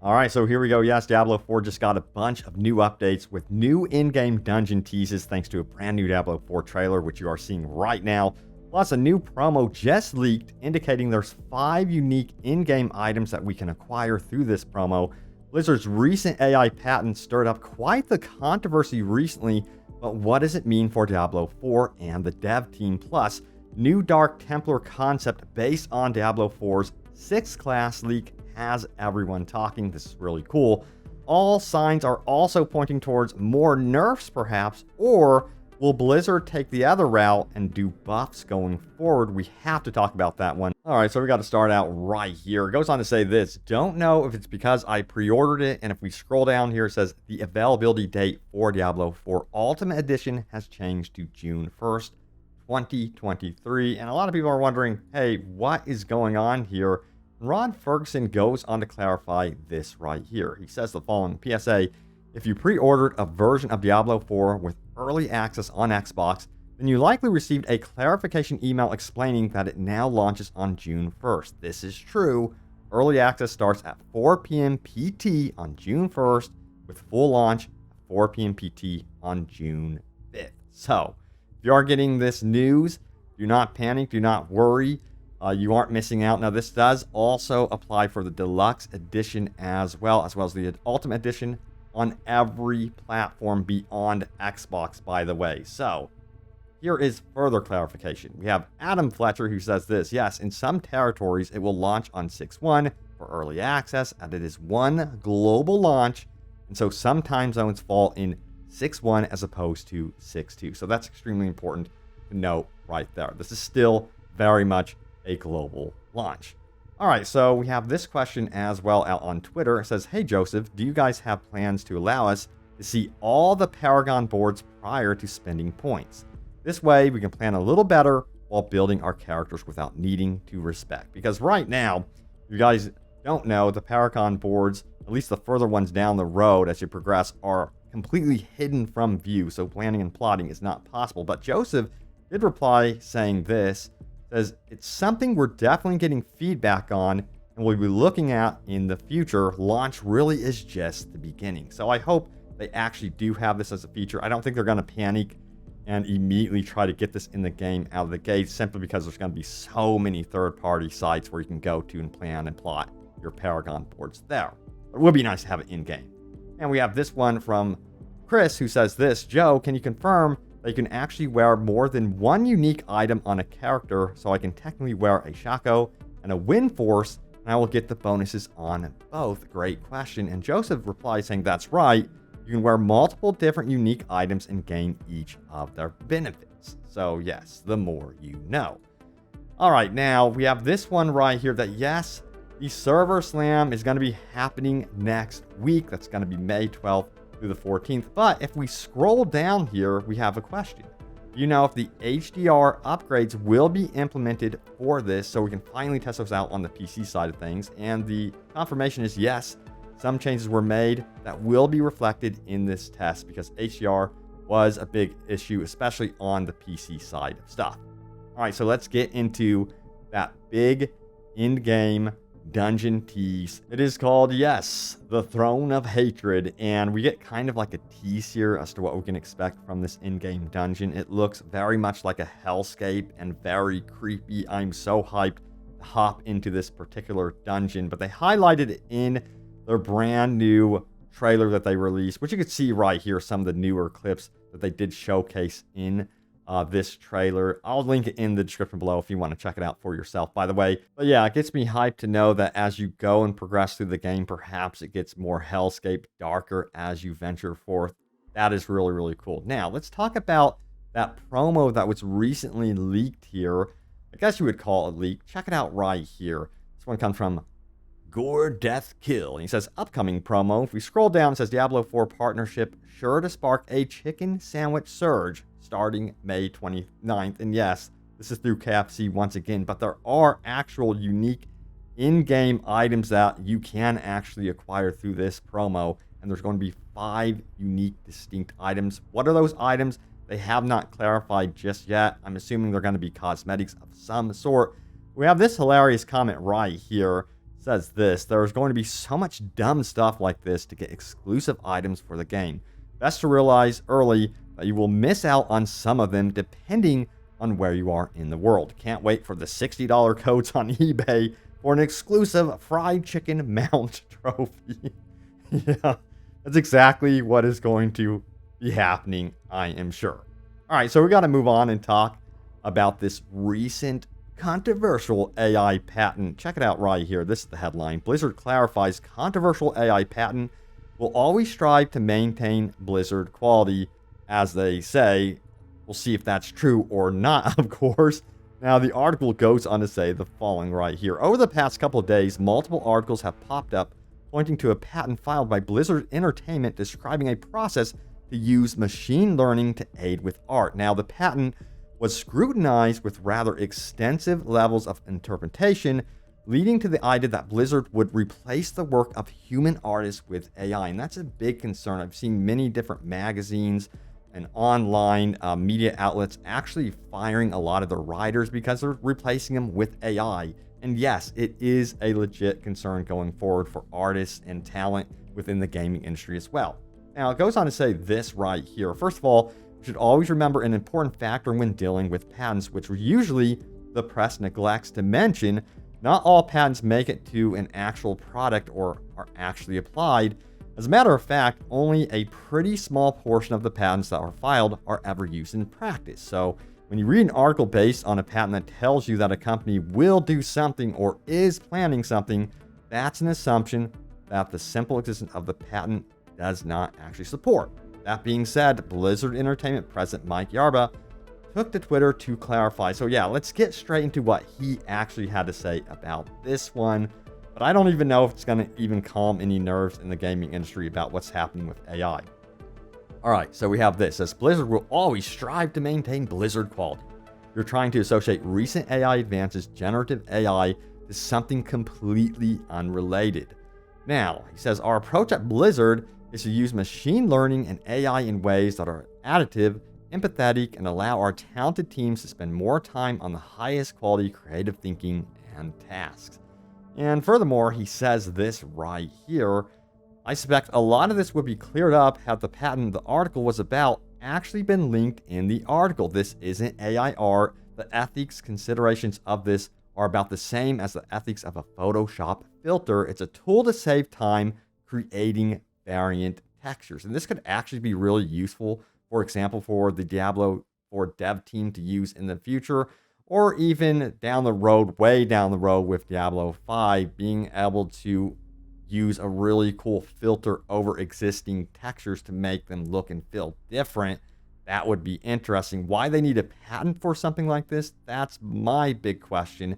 All right, so here we go. Yes, Diablo 4 just got a bunch of new updates with new in-game dungeon teases thanks to a brand new Diablo 4 trailer, which you are seeing right now. Plus, a new promo just leaked indicating there's 5 unique in-game items that we can acquire through this promo. Blizzard's recent AI patent stirred up quite the controversy recently, but what does it mean for Diablo 4 and the dev team? Plus, new Dark Templar concept based on Diablo 4's 6th class leak has everyone talking. This is really cool. All signs are also pointing towards more nerfs perhaps, or will Blizzard take the other route and do buffs going forward? We have to talk about that one. Alright, so we got to start out right here. It goes on to say this. Don't know if it's because I pre-ordered it, and if we scroll down here, it says the availability date for Diablo 4 Ultimate Edition has changed to June 1st, 2023. And a lot of people are wondering, hey, what is going on here? Rod Ferguson goes on to clarify this right here. He says the following, PSA, if you pre-ordered a version of Diablo 4 with early access on Xbox, then you likely received a clarification email explaining that it now launches on June 1st. This is true. Early access starts at 4 p.m. PT on June 1st, with full launch at 4 p.m. PT on June 5th. So, if you are getting this news, do not panic, do not worry. You aren't missing out. Now, this does also apply for the Deluxe Edition as well as the Ultimate Edition on every platform beyond Xbox, by the way. So, here is further clarification. We have Adam Fletcher who says this. Yes, in some territories, it will launch on 6.1 for early access, and it is one global launch, and so some time zones fall in 6.1 as opposed to 6.2. So that's extremely important to note right there. This is still very much a global launch. All right, so we have this question as well out on Twitter. It says, hey, Joseph, do you guys have plans to allow us to see all the Paragon boards prior to spending points? This way, we can plan a little better while building our characters without needing to respec. Because right now, you guys don't know, the Paragon boards, at least the further ones down the road as you progress, are completely hidden from view, so planning and plotting is not possible. But Joseph did reply saying this, says, it's something we're definitely getting feedback on and we'll be looking at in the future. Launch really is just the beginning. So I hope they actually do have this as a feature. I don't think they're going to panic and immediately try to get this in the game out of the gate simply because there's going to be so many third-party sites where you can go to and plan and plot your Paragon boards there. But it would be nice to have it in-game. And we have this one from Chris who says this, Joe, can you confirm that you can actually wear more than one unique item on a character, so I can technically wear a Shaco and a Wind Force, and I will get the bonuses on both? Great question. And Joseph replies saying, that's right. You can wear multiple different unique items and gain each of their benefits. So yes, the more you know. All right, now we have this one right here that yes, the server slam is going to be happening next week. That's going to be May 12th. Through the 14th. But if we scroll down here, we have a question. Do you know if the HDR upgrades will be implemented for this so we can finally test those out on the PC side of things? And the confirmation is yes, some changes were made that will be reflected in this test because HDR was a big issue, especially on the PC side of stuff. All right, so let's get into that big in-game dungeon tease. It is called, yes, the Throne of Hatred, and we get kind of like a tease here as to what we can expect from this in-game dungeon. It looks very much like a hellscape and very creepy. I'm so hyped to hop into this particular dungeon, but they highlighted it in their brand new trailer that they released, which you can see right here, some of the newer clips that they did showcase in this trailer. I'll link it in the description below if you want to check it out for yourself, by the way. But yeah, it gets me hyped to know that as you go and progress through the game, perhaps it gets more hellscape, darker as you venture forth. That is really, really cool. Now, let's talk about that promo that was recently leaked here. I guess you would call it leaked. Check it out right here. This one comes from Gore Death Kill. And he says, upcoming promo. If we scroll down, it says Diablo 4 partnership sure to spark a chicken sandwich surge starting May 29th. And yes, this is through KFC once again, but there are actual unique in-game items that you can actually acquire through this promo. And there's going to be 5 unique distinct items. What are those items? They have not clarified just yet. I'm assuming they're going to be cosmetics of some sort. We have this hilarious comment right here. says this: there's going to be so much dumb stuff like this to get exclusive items for the game. Best to realize early that you will miss out on some of them depending on where you are in the world. Can't wait for the $60 codes on eBay for an exclusive fried chicken mount trophy. Yeah, that's exactly what is going to be happening, I am sure. All right, so we got to move on and talk about this recent controversial AI patent. Check it out right here. This is the headline. Blizzard clarifies controversial AI patent will always strive to maintain Blizzard quality, as they say. We'll see if that's true or not, of course. Now, the article goes on to say the following right here. Over the past couple of days, multiple articles have popped up pointing to a patent filed by Blizzard Entertainment describing a process to use machine learning to aid with art. Now, the patent was scrutinized with rather extensive levels of interpretation, leading to the idea that Blizzard would replace the work of human artists with AI. And that's a big concern. I've seen many different magazines and online media outlets actually firing a lot of their writers because they're replacing them with AI. And yes, it is a legit concern going forward for artists and talent within the gaming industry as well. Now, it goes on to say this right here. First of all, you should always remember an important factor when dealing with patents, which usually the press neglects to mention. Not all patents make it to an actual product or are actually applied. As a matter of fact, only a pretty small portion of the patents that are filed are ever used in practice. So when you read an article based on a patent that tells you that a company will do something or is planning something, that's an assumption that the simple existence of the patent does not actually support. That being said, Blizzard Entertainment President Mike Yarba took to Twitter to clarify. So yeah, let's get straight into what he actually had to say about this one. But I don't even know if it's going to even calm any nerves in the gaming industry about what's happening with AI. All right, so we have this. It says Blizzard will always strive to maintain Blizzard quality. You're trying to associate recent AI advances, generative AI, to something completely unrelated. Now, he says, our approach at Blizzard is to use machine learning and AI in ways that are additive, empathetic, and allow our talented teams to spend more time on the highest quality creative thinking and tasks. And furthermore, he says this right here. I suspect a lot of this would be cleared up had the patent the article was about actually been linked in the article. This isn't AI art. The ethics considerations of this are about the same as the ethics of a Photoshop filter. It's a tool to save time creating variant textures. And this could actually be really useful, for example, for the Diablo 4 dev team to use in the future, or even down the road, way down the road with Diablo 5, being able to use a really cool filter over existing textures to make them look and feel different. That would be interesting. Why they need a patent for something like this, that's my big question.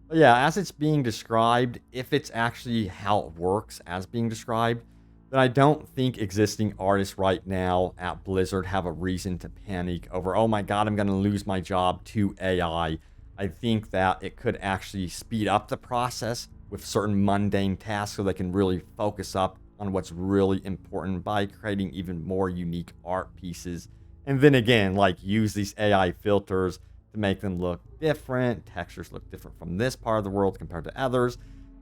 But yeah, as it's being described, if it's actually how it works as being described, then I don't think existing artists right now at Blizzard have a reason to panic over, oh my god, I'm going to lose my job to AI. I think that it could actually speed up the process with certain mundane tasks so they can really focus up on what's really important by creating even more unique art pieces. And then again, like use these AI filters to make them look different. Textures look different from this part of the world compared to others.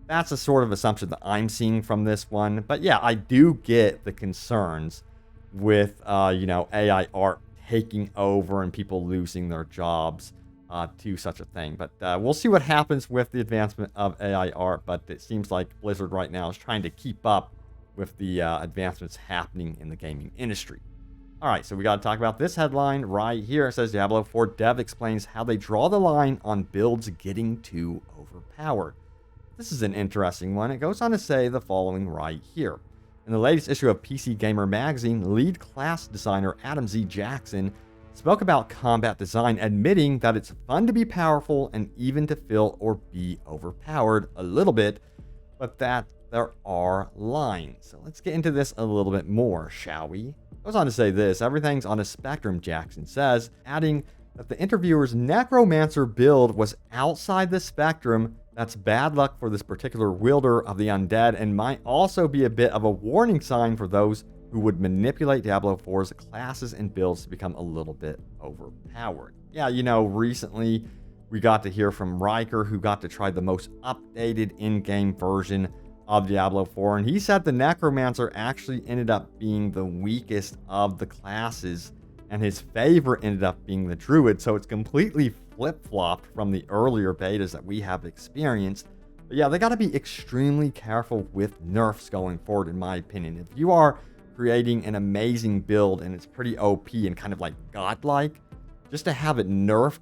That's a sort of assumption that I'm seeing from this one. But yeah, I do get the concerns with, AI art taking over and people losing their jobs to such a thing. But we'll see what happens with the advancement of AI art. But it seems like Blizzard right now is trying to keep up with the advancements happening in the gaming industry. All right, so we got to talk about this headline right here. It says Diablo 4 dev explains how they draw the line on builds getting too overpowered. This is an interesting one. It goes on to say the following right here. In the latest issue of PC Gamer magazine, lead class designer Adam Z. Jackson spoke about combat design, admitting that it's fun to be powerful and even to feel or be overpowered a little bit, but that there are lines. So let's get into this a little bit more, shall we? It goes on to say this. Everything's on a spectrum, Jackson says, adding that the interviewer's necromancer build was outside the spectrum. That's bad luck for this particular wielder of the undead and might also be a bit of a warning sign for those who would manipulate Diablo 4's classes and builds to become a little bit overpowered. Yeah, recently We got to hear from Riker, who got to try the most updated in-game version of Diablo 4, and he said the Necromancer actually ended up being the weakest of the classes, and his favorite ended up being the Druid, so it's completely flip-flopped from the earlier betas that we have experienced. But yeah, they got to be extremely careful with nerfs going forward, in my opinion. If you are creating an amazing build and it's pretty OP and kind of like godlike, just to have it nerfed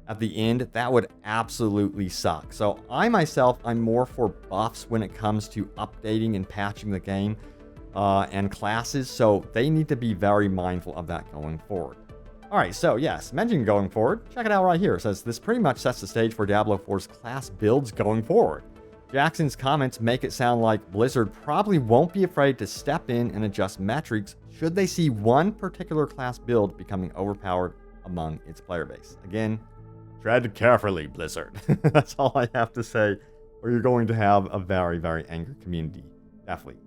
at the end, that would absolutely suck. So I myself, I'm more for buffs when it comes to updating and patching the game and classes, so they need to be very mindful of that going forward. All right, so yes, mentioning going forward, check it out right here. It says this pretty much sets the stage for Diablo 4's class builds going forward. Jackson's comments make it sound like Blizzard probably won't be afraid to step in and adjust metrics should they see one particular class build becoming overpowered among its player base. Again, tread carefully, Blizzard. That's all I have to say, or you're going to have a very, very angry community. Definitely.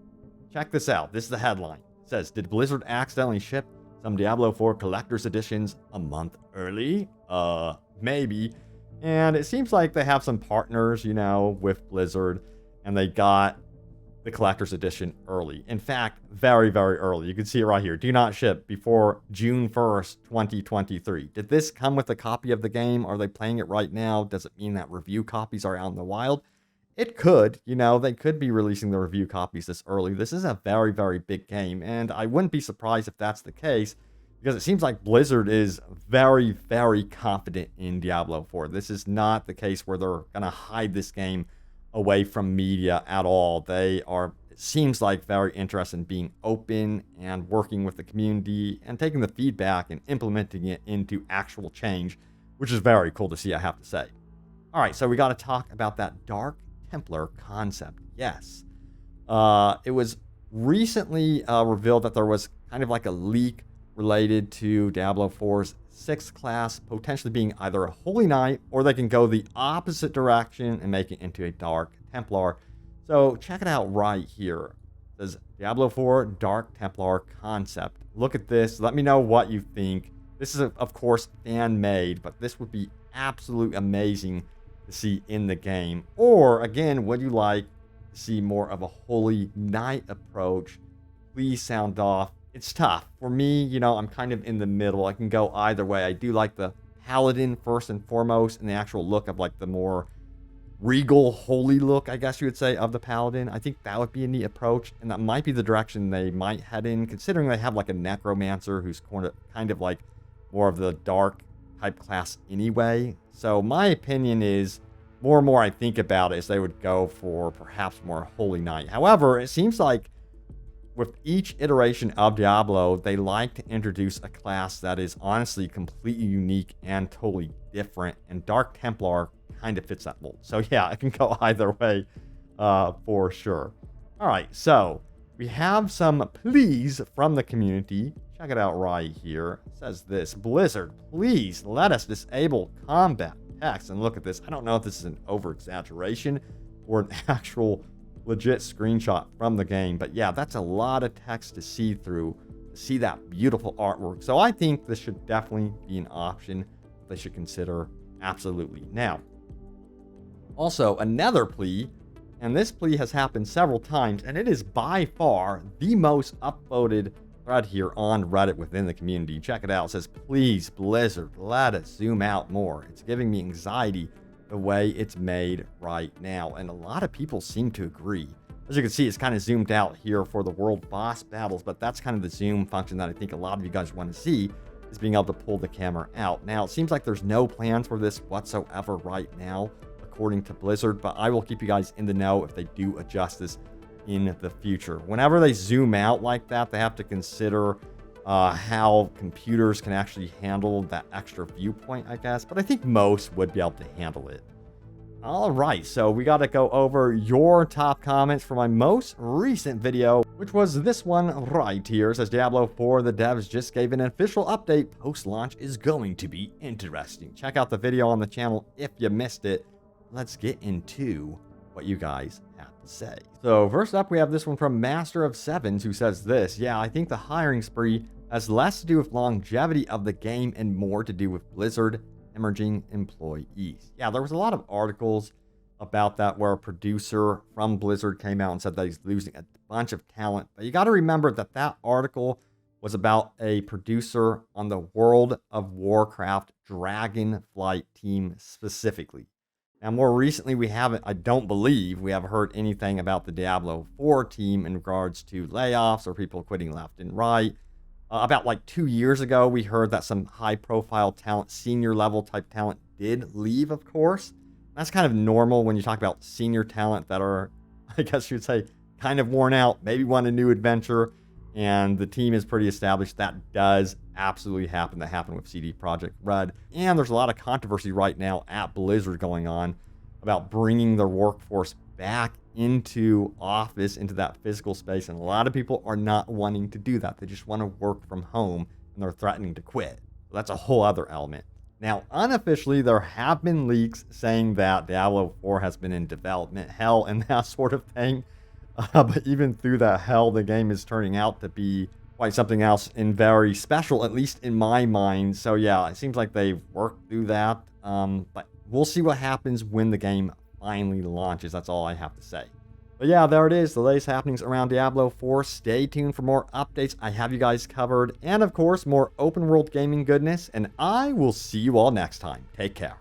Check this out. This is the headline. It says, did Blizzard accidentally ship some Diablo 4 collector's editions a month early? Maybe. And it seems like they have some partners, you know, with Blizzard, and they got the collector's edition early. In fact, very, very early. You can see it right here. Do not ship before June 1st, 2023. Did this come with a copy of the game? Are they playing it right now? Does it mean that review copies are out in the wild? It could. You know, they could be releasing the review copies this early. This is a very, very big game, and I wouldn't be surprised if that's the case, because it seems like Blizzard is very, very confident in Diablo 4. This is not the case where they're going to hide this game away from media at all. They are, it seems like, very interested in being open and working with the community and taking the feedback and implementing it into actual change, which is very cool to see, I have to say. All right, so we got to talk about that Dark Templar concept. Yes. It was recently revealed that there was kind of like a leak related to Diablo 4's 6th class potentially being either a Holy Knight, or they can go the opposite direction and make it into a Dark Templar. So check it out right here. It says Diablo 4 Dark Templar concept. Look at this. Let me know what you think. This is, of course, fan-made, but this would be absolutely amazing to see in the game. Or, again, would you like to see more of a Holy Knight approach? Please sound off. It's tough. For me, you know, I'm kind of in the middle. I can go either way. I do like the Paladin first and foremost, and the actual look of like the more regal, holy look, I guess you would say, of the Paladin. I think that would be a neat approach, and that might be the direction they might head in, considering they have like a Necromancer who's kind of like more of the dark type class anyway. So my opinion is, more and more I think about it, is they would go for perhaps more Holy Knight. However, it seems like with each iteration of Diablo, they like to introduce a class that is honestly completely unique and totally different, and Dark Templar kind of fits that mold. So yeah, it can go either way for sure. All right, so we have some pleas from the community. Check it out right here. It says this: Blizzard, please let us disable combat text. And look at this. I don't know if this is an over-exaggeration or an actual legit screenshot from the game, but yeah, that's a lot of text to see through, to see that beautiful artwork. So I think this should definitely be an option they should consider, absolutely. Now, also another plea, and this plea has happened several times, and it is by far the most upvoted thread here on Reddit within the community. Check it out. It says, please, Blizzard, let us zoom out more. It's giving me anxiety the way it's made right now, and a lot of people seem to agree. As you can see, it's kind of zoomed out here for the world boss battles, but that's kind of the zoom function that I think a lot of you guys want to see, is being able to pull the camera out. Now, it seems like there's no plans for this whatsoever right now, according to Blizzard, but I will keep you guys in the know if they do adjust this in the future. Whenever they zoom out like that, they have to consider how computers can actually handle that extra viewpoint, I guess. But I think most would be able to handle it. All right, so we got to go over your top comments for my most recent video, which was this one right here. It says, Diablo 4, the devs just gave an official update. Post-launch is going to be interesting. Check out the video on the channel if you missed it. Let's get into what you guys have to say. So first up, we have this one from Master of Sevens, who says this: yeah, I think the hiring spree has less to do with longevity of the game and more to do with Blizzard emerging employees. Yeah, there was a lot of articles about that where a producer from Blizzard came out and said that he's losing a bunch of talent. But you got to remember that that article was about a producer on the World of Warcraft Dragonflight team specifically. Now, more recently, I don't believe we have heard anything about the Diablo 4 team in regards to layoffs or people quitting left and right. About like 2 years ago, we heard that some high-profile talent, senior-level type talent, did leave, of course. That's kind of normal when you talk about senior talent that are, I guess you'd say, kind of worn out, maybe want a new adventure, and the team is pretty established. That does absolutely happen. That happened with CD Projekt Red. And there's a lot of controversy right now at Blizzard going on about bringing their workforce back into office, into that physical space. And a lot of people are not wanting to do that. They just want to work from home, and they're threatening to quit. So that's a whole other element. Now, unofficially, there have been leaks saying that Diablo 4 has been in development hell and that sort of thing. But even through that hell, the game is turning out to be quite something else and very special, at least in my mind. So yeah, it seems like they've worked through that. But we'll see what happens when the game finally launches. That's all I have to say. But yeah, there it is. The latest happenings around Diablo 4. Stay tuned for more updates. I have you guys covered. And of course, more open world gaming goodness. And I will see you all next time. Take care.